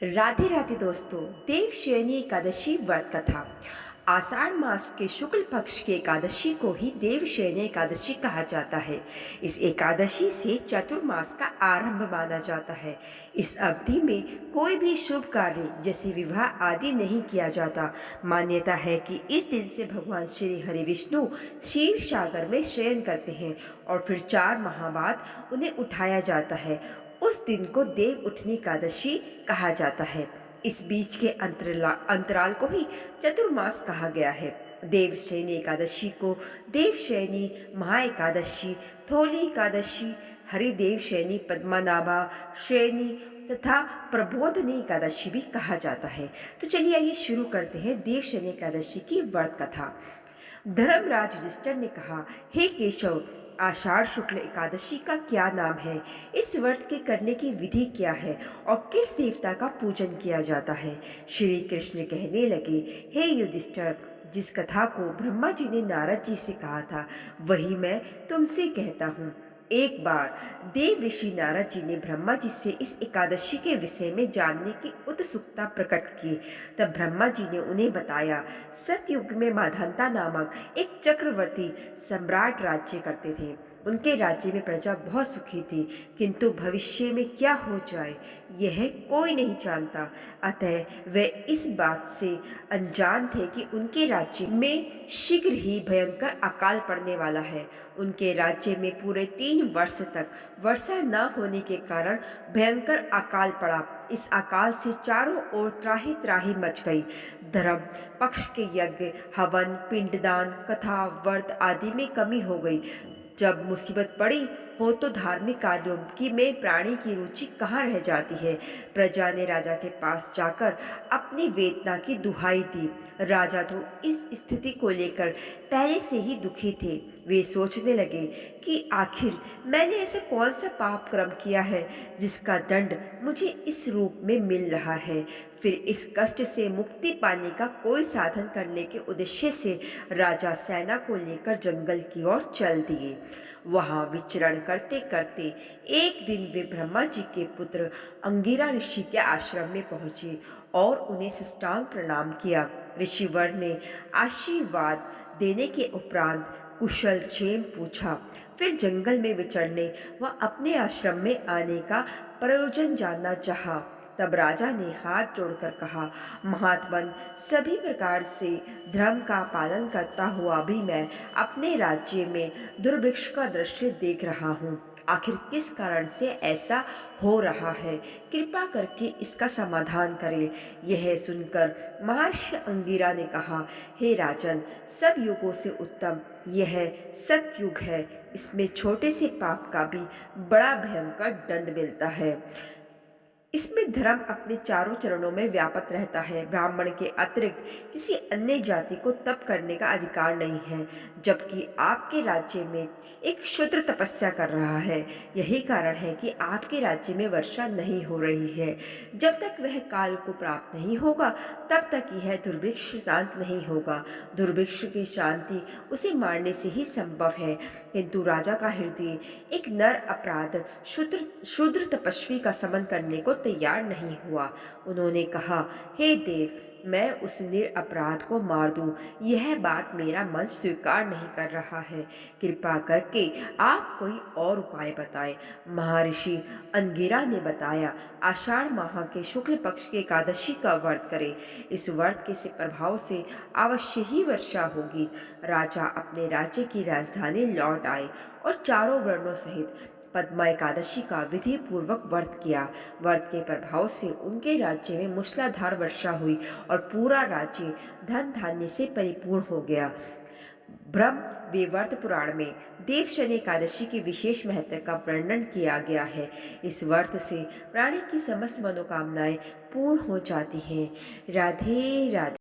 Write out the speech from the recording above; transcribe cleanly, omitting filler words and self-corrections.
राधे राधे दोस्तों, देवशयनी एकादशी व्रत कथा। आषाढ़ मास के शुक्ल पक्ष की एकादशी को ही देवशयनी एकादशी कहा जाता है। इस एकादशी से चतुर्मास का आरंभ माना जाता है। इस अवधि में कोई भी शुभ कार्य जैसे विवाह आदि नहीं किया जाता। मान्यता है कि इस दिन से भगवान श्री हरि विष्णु क्षीर सागर में शयन करते हैं और फिर 4 माह बाद उन्हें उठाया जाता है। उस दिन को देव उठनी एकादशी कहा जाता है। इस बीच के अंतराल को ही चतुर्मास कहा गया है। देवशयनी एकादशी को देवशयनी, महा एकादशी, थोली एकादशी, हरिदेव शयनी, पद्मनाभा शयनी तथा प्रबोधनी एकादशी भी कहा जाता है। तो चलिए आइए शुरू करते हैं देवशयनी एकादशी की व्रत कथा। धर्मराज युधिष्ठिर ने कहा, हे केशव, आषाढ़ शुक्ल एकादशी का क्या नाम है? इस व्रत के करने की विधि क्या है और किस देवता का पूजन किया जाता है? श्री कृष्ण कहने लगे, हे युधिष्ठिर, जिस कथा को ब्रह्मा जी ने नारद जी से कहा था वही मैं तुमसे कहता हूँ। एक बार देव ऋषि नारद जी ने ब्रह्मा जी से इस एकादशी के विषय में जानने की उत्सुकता प्रकट की। तब ब्रह्मा जी ने उन्हें बताया, सतयुग में माधंता नामक एक चक्रवर्ती सम्राट राज्य करते थे। उनके राज्य में प्रजा बहुत सुखी थी, किंतु भविष्य में क्या हो जाए यह कोई नहीं जानता। अतः वे इस बात से अनजान थे कि उनके राज्य में शीघ्र ही भयंकर अकाल पड़ने वाला है। उनके राज्य में पूरे 3 वर्ष तक वर्षा न होने के कारण भयंकर अकाल पड़ा। इस अकाल से चारों ओर त्राही त्राही मच गई। धर्म पक्ष के यज्ञ, हवन, पिंडदान, कथा, व्रत आदि में कमी हो गई। जब मुसीबत पड़ी हो तो धार्मिक कार्यों की में प्राणी की रुचि कहाँ रह जाती है। प्रजा ने राजा के पास जाकर अपनी वेदना की दुहाई दी। राजा तो इस स्थिति को लेकर पहले से ही दुखी थे। वे सोचने लगे कि आखिर मैंने ऐसा कौन सा पाप कर्म किया है जिसका दंड मुझे इस रूप में मिल रहा है। फिर इस कष्ट से मुक्ति पाने का कोई साधन करने के उद्देश्य से राजा सेना को लेकर जंगल की ओर चल दिए। वहां विचरण करते करते एक दिन वे ब्रह्मा जी के पुत्र अंगिरा ऋषि के आश्रम में पहुंचे और उन्हें साष्टांग प्रणाम किया। ऋषिवर ने आशीर्वाद देने के उपरांत कुशल क्षेम पूछा। फिर जंगल में विचरने व अपने आश्रम में आने का प्रयोजन जानना चाहा। तब राजा ने हाथ जोड़कर कहा, महात्मन, सभी प्रकार से धर्म का पालन करता हुआ भी मैं अपने राज्य में दुर्भिक्ष का दृश्य देख रहा हूँ। आखिर किस कारण से ऐसा हो रहा है? कृपा करके इसका समाधान करें। यह सुनकर महर्षि अंगिरा ने कहा, हे राजन, सब युगों से उत्तम यह सतयुग है। इसमें छोटे से पाप का भी बड़ा भयंकर दंड मिलता है। इसमें धर्म अपने चारों चरणों में व्याप्त रहता है। ब्राह्मण के अतिरिक्त किसी अन्य जाति को तप करने का अधिकार नहीं है, जबकि आपके राज्य में एक शूद्र तपस्या कर रहा है। यही कारण है कि आपके राज्य में वर्षा नहीं हो रही है। जब तक वह काल को प्राप्त नहीं होगा तब तक यह दुर्भिक्ष शांत नहीं होगा। दुर्भिक्ष की शांति उसे मारने से ही संभव है। किंतु राजा का हृदय एक नर अपराध शूद्र तपस्वी का समन करने को तैयार नहीं हुआ। उन्होंने कहा, हे देव, मैं उस निरपराध को मार दूं, यह बात मेरा मन स्वीकार नहीं कर रहा है। कृपा करके आप कोई और उपाय बताएं। महर्षि अंगिरा ने बताया, आषाढ़ माह के शुक्ल पक्ष की एकादशी का व्रत करें। इस व्रत के से प्रभाव से अवश्य ही वर्षा होगी। राजा अपने राज्य की राजधानी लौट आए और चारों वर्णों सहित पद्मा एकादशी का विधि पूर्वक व्रत किया। व्रत के प्रभाव से उनके राज्य में मूसलाधार वर्षा हुई और पूरा राज्य धन धान्य से परिपूर्ण हो गया। ब्रह्म वैवर्त पुराण में देवशयनी एकादशी के विशेष महत्व का वर्णन किया गया है। इस व्रत से प्राणी की समस्त मनोकामनाएं पूर्ण हो जाती हैं। राधे राधे।